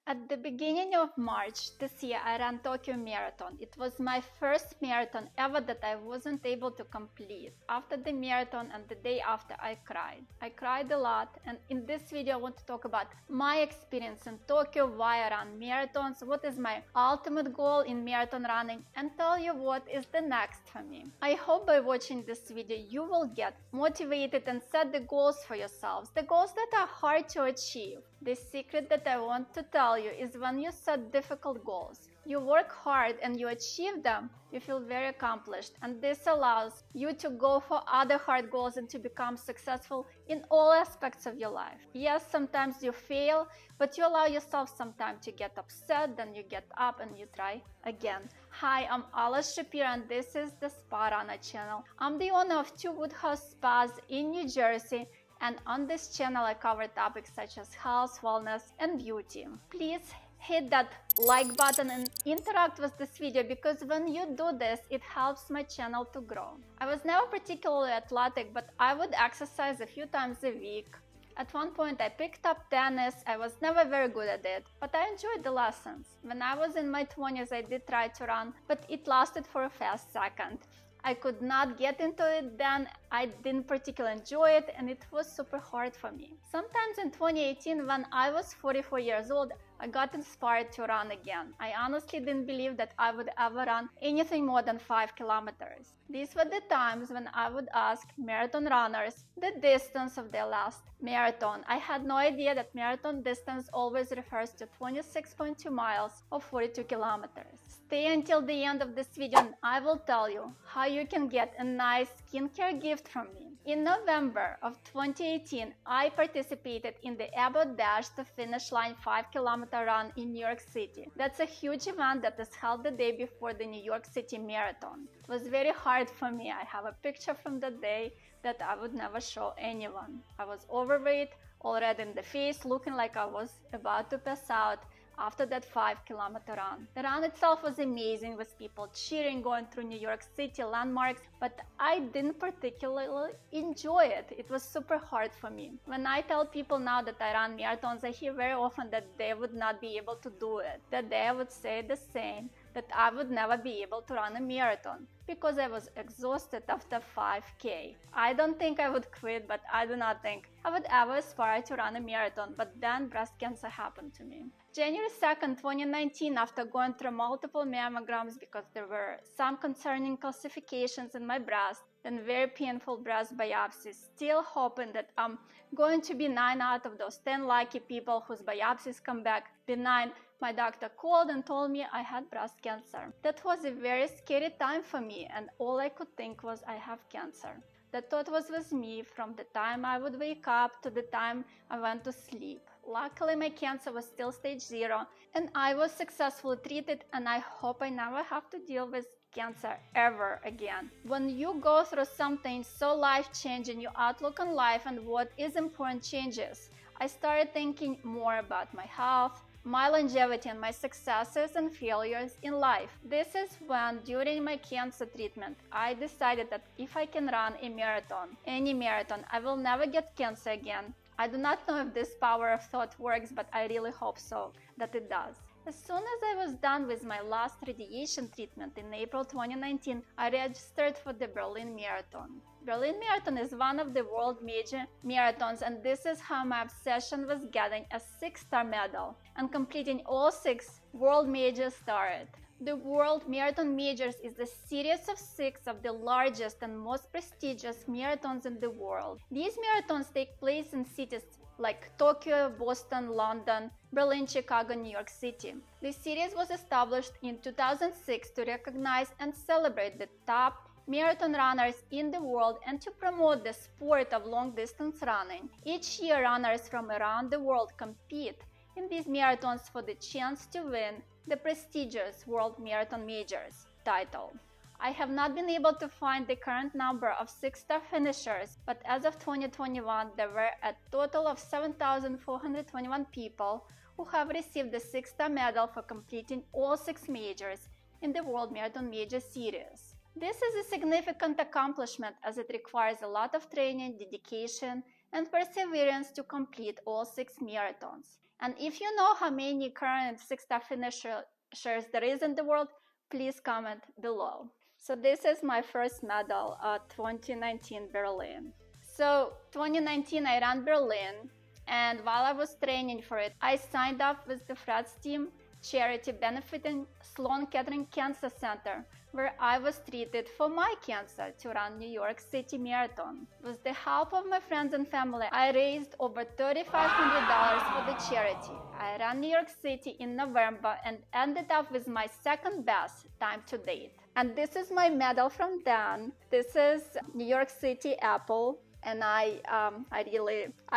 At the beginning of March this year, I ran Tokyo Marathon. It was my first marathon ever that I wasn't able to complete. After the marathon and the day after, I cried. I cried a lot, and in this video, I want to talk about my experience in Tokyo, why I run marathons, what is my ultimate goal in marathon running, and tell you what is the next for me. I hope by watching this video, you will get motivated and set the goals for yourselves, the goals that are hard to achieve. The secret that I want to tell you is when you set difficult goals, you work hard and you achieve them, you feel very accomplished, and this allows you to go for other hard goals and to become successful in all aspects of your life. Yes, sometimes you fail, but you allow yourself some time to get upset, then you get up and you try again. Hi, I'm Alice Shapiro and this is the Spa Runner channel. I'm the owner of 2 Woodhouse spas in New Jersey, and on this channel I cover topics such as health, wellness, and beauty. Please hit that like button and interact with this video, because when you do this, it helps my channel to grow. I was never particularly athletic, but I would exercise a few times a week. At one point I picked up tennis. I was never very good at it, but I enjoyed the lessons. When I was in my 20s, I did try to run, but it lasted for a fast second. I could not get into it then, I didn't particularly enjoy it, and it was super hard for me. Sometimes in 2018, when I was 44 years old, I got inspired to run again. I honestly didn't believe that I would ever run anything more than 5 kilometers. These were the times when I would ask marathon runners the distance of their last marathon. I had no idea that marathon distance always refers to 26.2 miles or 42 kilometers. Stay until the end of this video and I will tell you how you can get a nice skincare gift from me. In November of 2018, I participated in the Abbott Dash to Finish Line 5-kilometer run in New York City. That's a huge event that is held the day before the New York City Marathon. It was very hard for me. I have a picture from that day that I would never show anyone. I was overweight, all red in the face, looking like I was about to pass out after that 5-kilometer run. The run itself was amazing, with people cheering, going through New York City landmarks, but I didn't particularly enjoy it. It was super hard for me. When I tell people now that I run marathons, I hear very often that they would not be able to do it, that they would say the same, that I would never be able to run a marathon because I was exhausted after 5K. I don't think I would quit, but I do not think I would ever aspire to run a marathon, but then breast cancer happened to me. January 2nd, 2019, after going through multiple mammograms because there were some concerning calcifications in my breast and very painful breast biopsies, still hoping that I'm going to be 9 out of those 10 lucky people whose biopsies come back benign, my doctor called and told me I had breast cancer. That was a very scary time for me, and all I could think was I have cancer. That thought was with me from the time I would wake up to the time I went to sleep. Luckily, my cancer was still stage 0, and I was successfully treated, and I hope I never have to deal with cancer ever again. When you go through something so life-changing, your outlook on life and what is important changes. I started thinking more about my health, my longevity, and my successes and failures in life. This is when, during my cancer treatment, I decided that if I can run a marathon, any marathon, I will never get cancer again. I do not know if this power of thought works, but I really hope so, that it does. As soon as I was done with my last radiation treatment in April 2019, I registered for the Berlin Marathon. Berlin Marathon is one of the world major marathons, and this is how my obsession with getting a 6-star medal and completing all 6 world majors started. The World Marathon Majors is a series of 6 of the largest and most prestigious marathons in the world. These marathons take place in cities like Tokyo, Boston, London, Berlin, Chicago, New York City. The series was established in 2006 to recognize and celebrate the top marathon runners in the world and to promote the sport of long-distance running. Each year, runners from around the world compete in these marathons for the chance to win the prestigious World Marathon Majors title. I have not been able to find the current number of 6-star finishers, but as of 2021, there were a total of 7,421 people who have received the 6-star medal for completing all 6 majors in the World Marathon Major Series. This is a significant accomplishment as it requires a lot of training, dedication, and perseverance to complete all 6 marathons. And if you know how many current 6-star finishers there is in the world, please comment below. So this is my first medal at 2019 Berlin. So 2019 I ran Berlin, and while I was training for it, I signed up with the Fred's team charity benefiting Sloan Kettering Cancer Center, where I was treated for my cancer to run New York City Marathon. With the help of my friends and family, I raised over $3,500 for the charity. I ran New York City in November and ended up with my second best time to date. And this is my medal from then. This is New York City Apple. And I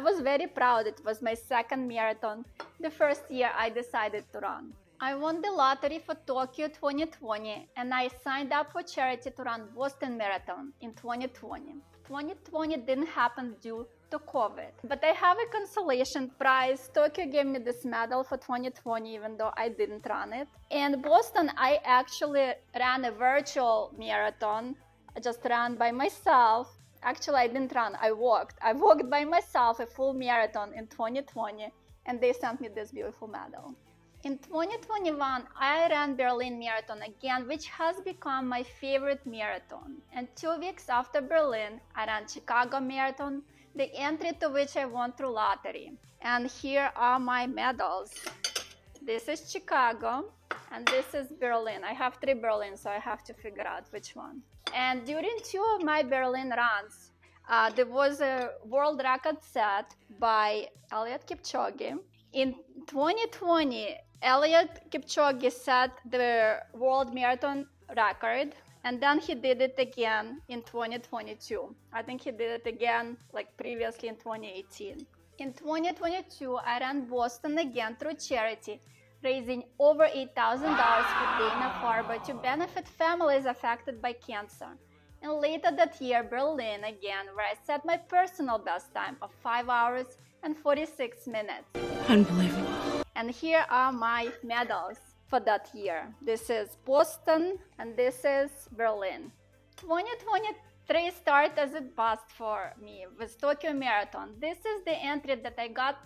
was very proud. It was my second marathon, the first year I decided to run. I won the lottery for Tokyo 2020, and I signed up for charity to run Boston Marathon in 2020. 2020 didn't happen due to COVID, but I have a consolation prize. Tokyo gave me this medal for 2020, even though I didn't run it. And Boston, I actually ran a virtual marathon. I just ran by myself. Actually, I didn't run, I walked. I walked by myself a full marathon in 2020, and they sent me this beautiful medal. In 2021, I ran Berlin Marathon again, which has become my favorite marathon. And 2 weeks after Berlin, I ran Chicago Marathon, the entry to which I won through lottery. And here are my medals. This is Chicago, and this is Berlin. I have 3 Berlin, so I have to figure out which one. And during 2 of my Berlin runs, there was a world record set by Eliud Kipchoge. In 2020, Eliud Kipchoge set the world marathon record, and then he did it again in 2022. I think he did it again like previously in 2018. In 2022, I ran Boston again through charity, raising over $8,000 for Dana-Farber to benefit families affected by cancer. And later that year, Berlin again, where I set my personal best time of 5 hours and 46 minutes. Unbelievable. And here are my medals for that year. This is Boston and this is Berlin. 2023 started as a bust for me with Tokyo Marathon. This is the entry that I got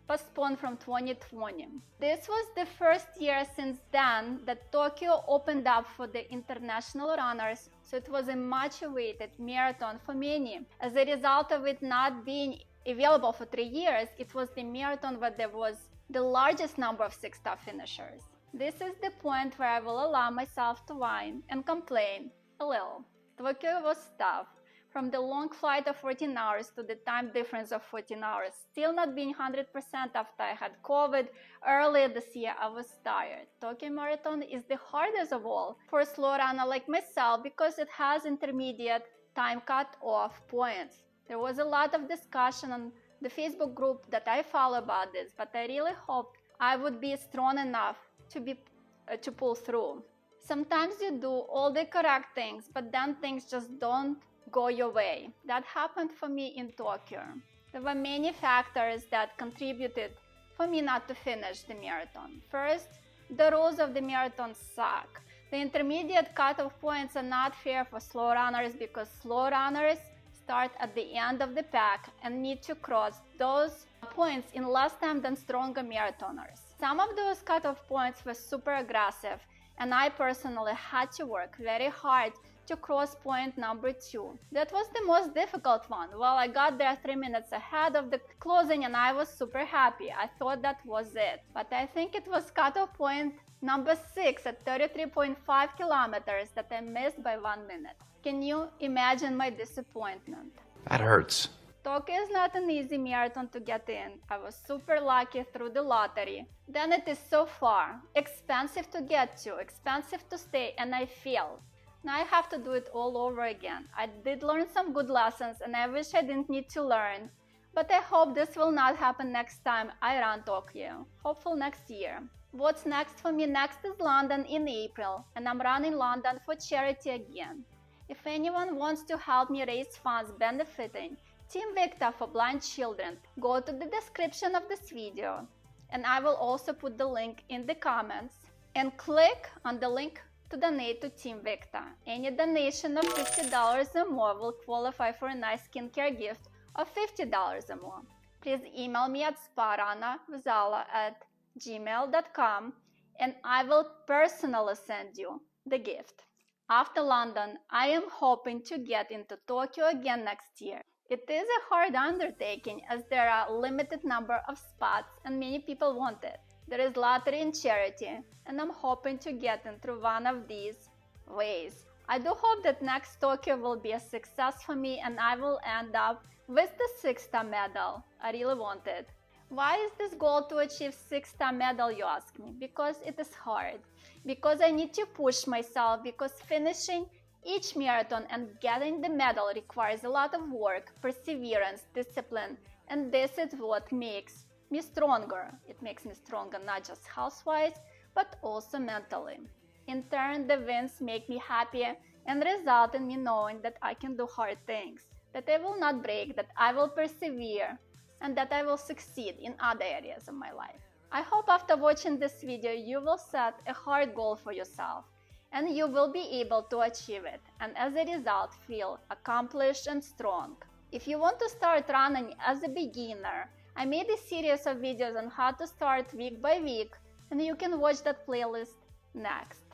postponed from 2020. This was the first year since then that Tokyo opened up for the international runners, so it was a much awaited marathon for many. As a result of it not being available for 3 years, it was the marathon where there was the largest number of 6-star finishers. This is the point where I will allow myself to whine and complain a little. Tokyo was tough. From the long flight of 14 hours to the time difference of 14 hours, still not being 100% after I had COVID earlier this year, I was tired. Tokyo Marathon is the hardest of all for a slow runner like myself because it has intermediate time cut-off points. There was a lot of discussion on the Facebook group that I follow about this, but I really hoped I would be strong enough to pull through. Sometimes you do all the correct things, but then things just don't go your way. That happened for me in Tokyo. There were many factors that contributed for me not to finish the marathon. First, the rules of the marathon suck. The intermediate cutoff points are not fair for slow runners because slow runners start at the end of the pack and need to cross those points in less time than stronger marathoners. Some of those cutoff points were super aggressive, and I personally had to work very hard to cross point number 2. That was the most difficult one. Well, I got there 3 minutes ahead of the closing and I was super happy. I thought that was it. But I think it was cutoff point number 6 at 33.5 kilometers that I missed by 1 minute. Can you imagine my disappointment? That hurts. Tokyo is not an easy marathon to get in. I was super lucky through the lottery. Then it is so far. Expensive to get to, expensive to stay, and I failed. Now I have to do it all over again. I did learn some good lessons and I wish I didn't need to learn. But I hope this will not happen next time I run Tokyo. Hopefully next year. What's next for me? Next is London in April, and I'm running London for charity again. If anyone wants to help me raise funds benefiting Team Victor for blind children, go to the description of this video, and I will also put the link in the comments, and click on the link to donate to Team Victor. Any donation of $50 or more will qualify for a nice skincare gift of $50 or more. please email me at sparanavzala@gmail.com and I will personally send you the gift. After London, I am hoping to get into Tokyo again next year. It is a hard undertaking as there are a limited number of spots and many people want it. There is lottery and charity, and I'm hoping to get in through one of these ways. I do hope that next Tokyo will be a success for me and I will end up with the 6-star medal. I really want it. Why is this goal to achieve 6-star medal, you ask me? Because it is hard. Because I need to push myself, because finishing each marathon and getting the medal requires a lot of work, perseverance, discipline, and this is what makes me stronger. It makes me stronger not just health-wise, but also mentally. In turn, the wins make me happy and result in me knowing that I can do hard things, that I will not break, that I will persevere, and that I will succeed in other areas of my life. I hope after watching this video you will set a hard goal for yourself and you will be able to achieve it, and as a result feel accomplished and strong. If you want to start running as a beginner, I made a series of videos on how to start week by week, and you can watch that playlist next.